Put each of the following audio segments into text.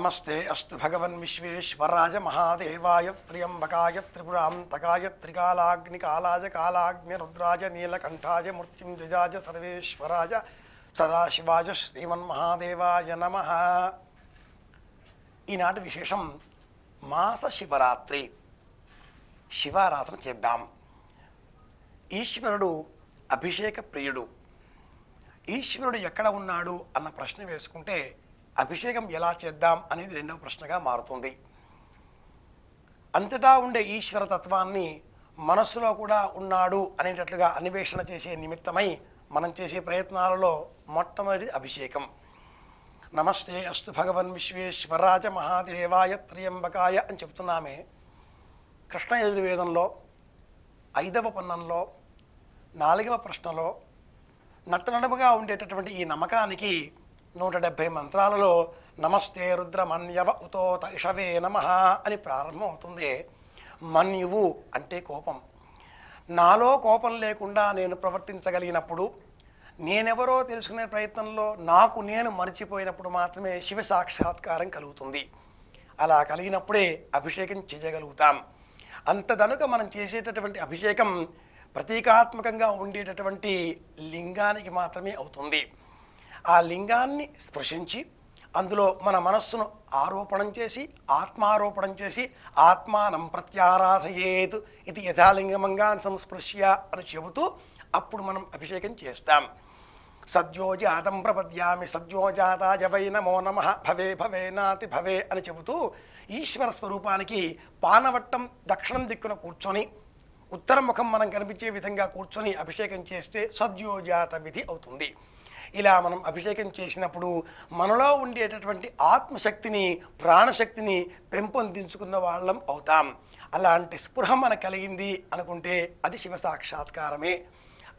నమస్తే అస్తు భగవన్ విశ్వేశ్వరాయ మహాదేవాయ త్ర్యంబకాయ త్రిపురాంతకాయ త్రికాలాగ్నికాలాయ కాలాగ్నిరుద్రాయ నీలకంఠాయ మృత్యుంజయాయ సర్వేశ్వరాయ సదాశివాయ శ్రీమన్మహాదేవాయ నమః. ఈనాటి విశేషం మాస శివరాత్రి. శివారాధన చేద్దాం. ఈశ్వరుడు అభిషేక ప్రియుడు. ఈశ్వరుడు ఎక్కడ ఉన్నాడు అన్న ప్రశ్న వేసుకుంటే అభిషేకం ఎలా చేద్దాం అనేది రెండవ ప్రశ్నగా మారుతుంది. అంతటా ఉండే ఈశ్వర తత్వాన్ని మనస్సులో కూడా ఉన్నాడు అనేటట్లుగా అన్వేషణ చేసే నిమిత్తమై మనం చేసే ప్రయత్నాలలో మొట్టమొదటి అభిషేకం. నమస్తే అస్తు భగవన్ విశ్వేశ్వరాయ మహాదేవాయ త్ర్యంబకాయ అని చెప్తున్నామే. కృష్ణ యజుర్వేదంలో 5వ పన్నంలో 4వ ప్రశ్నలో నట్టనడముగా ఉండేటటువంటి ఈ నమ్మకానికి 170 మంత్రాలలో నమస్తే రుద్రమన్యవ ఉతోత ఇషవే నమః అని ప్రారంభం అవుతుంది. మన్యువు అంటే కోపం. నాలో కోపం లేకుండా నేను ప్రవర్తించగలిగినప్పుడు, నేనెవరో తెలుసుకునే ప్రయత్నంలో నాకు నేను మరిచిపోయినప్పుడు మాత్రమే శివ సాక్షాత్కారం కలుగుతుంది. అలా కలిగినప్పుడే అభిషేకం చేయగలుగుతాం. అంతదనుక మనం చేసేటటువంటి అభిషేకం ప్రతీకాత్మకంగా ఉండేటటువంటి లింగానికి మాత్రమే అవుతుంది. ఆ లింగాన్ని స్పృశించి అందులో మన మనస్సును ఆరోపణం చేసి ఆత్మారోపణం చేసి ఆత్మానం ప్రత్యారాధయేత్ ఇది యథాలింగమంగాన్ సంస్పృశ్య అని చెబుతూ అప్పుడు మనం అభిషేకం చేస్తాం. సద్యోజాతం ప్రపద్యామి సద్యోజాతాయ వై నమో నమః భవే భవేనాతి భవే అని చెబుతూ ఈశ్వర స్వరూపానికి పానవట్టం దక్షిణం దిక్కున కూర్చొని ఉత్తర ముఖం మనం కనిపించే విధంగా కూర్చొని అభిషేకం చేస్తే సద్యోజాత విధి అవుతుంది. ఇలా మనం అభిషేకం చేసినప్పుడు మనలో ఉండేటటువంటి ఆత్మశక్తిని ప్రాణశక్తిని పెంపొందించుకున్న వాళ్ళం అవుతాం. అలాంటి స్పృహ మనకు కలిగింది అనుకుంటే అది శివ సాక్షాత్కారమే.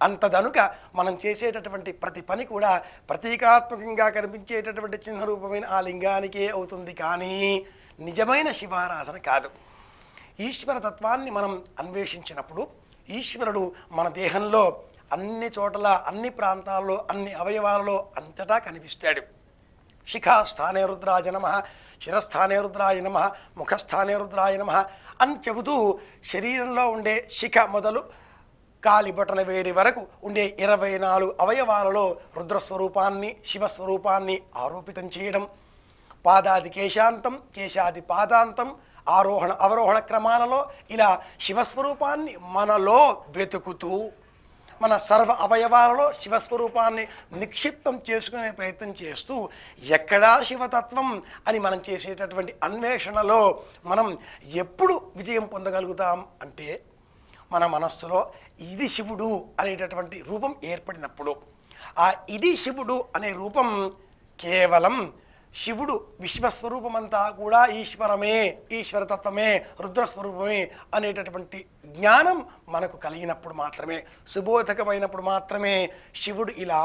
అంతదనుక మనం చేసేటటువంటి ప్రతి పని కూడా ప్రతీకాత్మకంగా కనిపించేటటువంటి చిహ్న రూపమైన ఆ లింగానికే అవుతుంది, కానీ నిజమైన శివారాధన కాదు. ఈశ్వర తత్వాన్ని మనం అన్వేషించినప్పుడు ఈశ్వరుడు మన దేహంలో అన్ని చోట్ల అన్ని ప్రాంతాల్లో అన్ని అవయవాలలో అంతటా కనిపిస్తాడు. శిఖాస్థానే రుద్రాయ నమః, శిరస్థానే రుద్రాయ నమః, ముఖస్థానే రుద్రాయ నమః అని చెబుతూ శరీరంలో ఉండే శిఖ మొదలు కాలి బొటన వేరి వరకు ఉండే 24 అవయవాలలో రుద్రస్వరూపాన్ని శివస్వరూపాన్ని ఆరోపితం చేయడం, పాదాది కేశాంతం కేశాది పాదాంతం ఆరోహణ అవరోహణ క్రమాలలో ఇలా శివస్వరూపాన్ని మనలో వెతుకుతూ మన సర్వ అవయవాలలో శివస్వరూపాన్ని నిక్షిప్తం చేసుకునే ప్రయత్నం చేస్తూ ఎక్కడా శివతత్వం అని మనం చేసేటటువంటి అన్వేషణలో మనం ఎప్పుడు విజయం పొందగలుగుతాం అంటే మన మనస్సులో ఇది శివుడు అనేటటువంటి రూపం ఏర్పడినప్పుడు. ఆ ఇది శివుడు అనే రూపం కేవలం శివుడు విశ్వస్వరూపమంతా కూడా ఈశ్వరమే, ఈశ్వరతత్వమే, రుద్రస్వరూపమే అనేటటువంటి జ్ఞానం మనకు కలిగినప్పుడు మాత్రమే, సుబోధకమైనప్పుడు మాత్రమే శివుడు ఇలా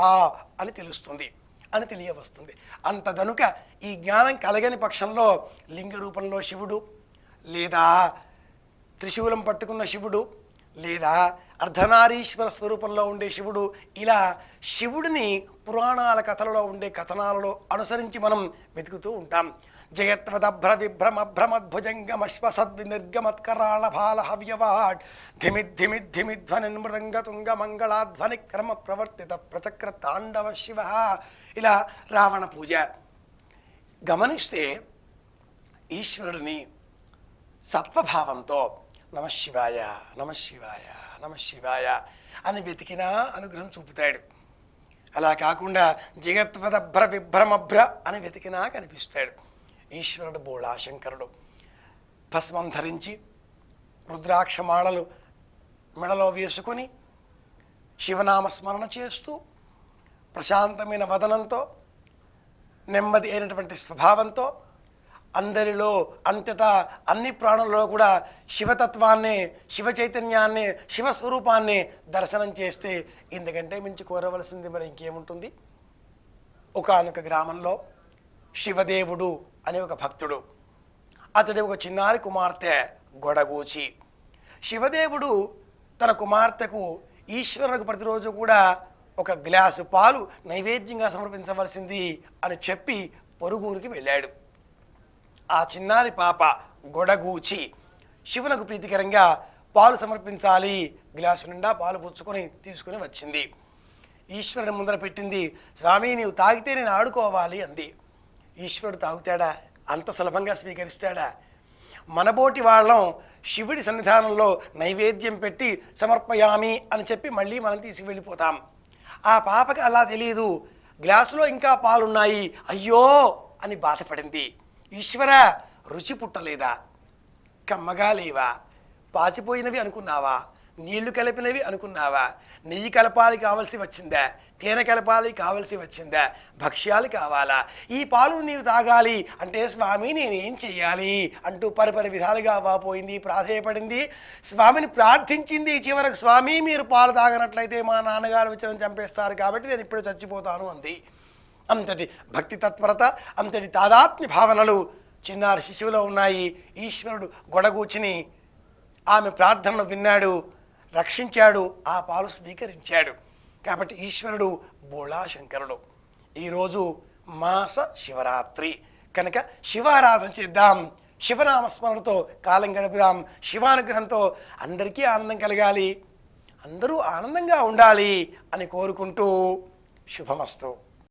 అని తెలుస్తుంది అని తెలియవస్తుంది. అంతదనుక ఈ జ్ఞానం కలగని పక్షంలో లింగ రూపంలో శివుడు లేదా త్రిశూలం పట్టుకున్న శివుడు లేదా అర్ధనారీశ్వర స్వరూపంలో ఉండే శివుడు ఇలా శివుడిని పురాణాల కథలలో ఉండే కథనాలలో అనుసరించి మనం వెతుకుతూ ఉంటాం. జయత్వదభ్ర విభ్రమభ్రమద్భుజంగమశ్వసద్వినిర్గమత్కరాళ భాల హవ్యవాడ్ ధిమిద్ధిమిద్ధిమిధ్వని మృదంగతుంగ మంగళాధ్వని క్రమ ప్రవర్తిత ప్రచక్ర తాండవ శివ. ఇలా రావణ పూజ గమనిస్తే ఈశ్వరుడిని సత్వభావంతో నమశివాయ నమశివాయ నమశివాయ అని వెతికినా అనుగ్రహం చూపుతాడు. అలా కాకుండా జగత్వదభ్ర విభ్రమభ్ర అని వెతికినా కనిపిస్తాడు. ఈశ్వరుడు బోళాశంకరుడు భస్మం ధరించి రుద్రాక్షమాళలు మెడలో వేసుకొని శివనామస్మరణ చేస్తూ ప్రశాంతమైన వదనంతో నెమ్మది అయినటువంటి స్వభావంతో అందరిలో అంతటా అన్ని ప్రాణులలో కూడా శివతత్వాన్ని శివ చైతన్యాన్ని శివస్వరూపాన్ని దర్శనం చేస్తే ఇందుకంటే మించి కోరవలసింది మరి ఇంకేముంటుంది. ఒకానొక గ్రామంలో శివదేవుడు అనే ఒక భక్తుడు, అతడి ఒక చిన్నారి కుమార్తె గొడగూచి. శివదేవుడు తన కుమార్తెకు ఈశ్వరునికి ప్రతిరోజు కూడా ఒక గ్లాసు పాలు నైవేద్యంగా సమర్పించవలసింది అని చెప్పి పొరుగురికి వెళ్ళాడు. ఆ చిన్నారి పాప గొడగూచి శివునకు ప్రీతికరంగా పాలు సమర్పించాలి, గ్లాసు నిండా పాలు పుచ్చుకొని తీసుకుని వచ్చింది. ఈశ్వరుని ముందర పెట్టింది. స్వామి నీవు తాగితే నేను ఆడుకోవాలి అంది. ఈశ్వరుడు తాగుతాడా? అంత సులభంగా స్వీకరిస్తాడా? మనబోటి వాళ్ళం శివుడి సన్నిధానంలో నైవేద్యం పెట్టి సమర్పయామి అని చెప్పి మళ్ళీ మనం తీసుకువెళ్ళిపోతాం. ఆ పాపకి అలా తెలియదు. గ్లాసులో ఇంకా పాలున్నాయి, అయ్యో అని బాధపడింది. ఈశ్వర, రుచి పుట్టలేదా? కమ్మగా లేవా? పాచిపోయినవి అనుకున్నావా? నీళ్లు కలిపినవి అనుకున్నావా? నెయ్యి కలపాలి కావలసి వచ్చిందా? తేనె కలపాలి కావలసి వచ్చిందా? భక్ష్యాలు కావాలా? ఈ పాలు నీవు తాగాలి అంటే స్వామి నేనేం చెయ్యాలి అంటూ పరిపరి విధాలుగా వాపోయింది, ప్రాధేయపడింది, స్వామిని ప్రార్థించింది. చివరకు స్వామి మీరు పాలు తాగనట్లయితే మా నాన్నగారు వచ్చి చంపేస్తారు కాబట్టి నేను ఇప్పుడు చచ్చిపోతాను అంది. అంతటి భక్తి తత్పరత, అంతటి తాదాత్మ్య భావనలు చిన్నారి శిశువులో ఉన్నాయి. ఈశ్వరుడు గొడగూచిని ఆమె ప్రార్థనను విన్నాడు, రక్షించాడు, ఆ పాలు స్వీకరించాడు. కాబట్టి ఈశ్వరుడు బోళాశంకరుడు. ఈరోజు మాస శివరాత్రి కనుక శివారాధన చేద్దాం, శివనామస్మరణతో కాలం గడుపుదాం. శివానుగ్రహంతో అందరికీ ఆనందం కలగాలి, అందరూ ఆనందంగా ఉండాలి అని కోరుకుంటూ శుభమస్తు.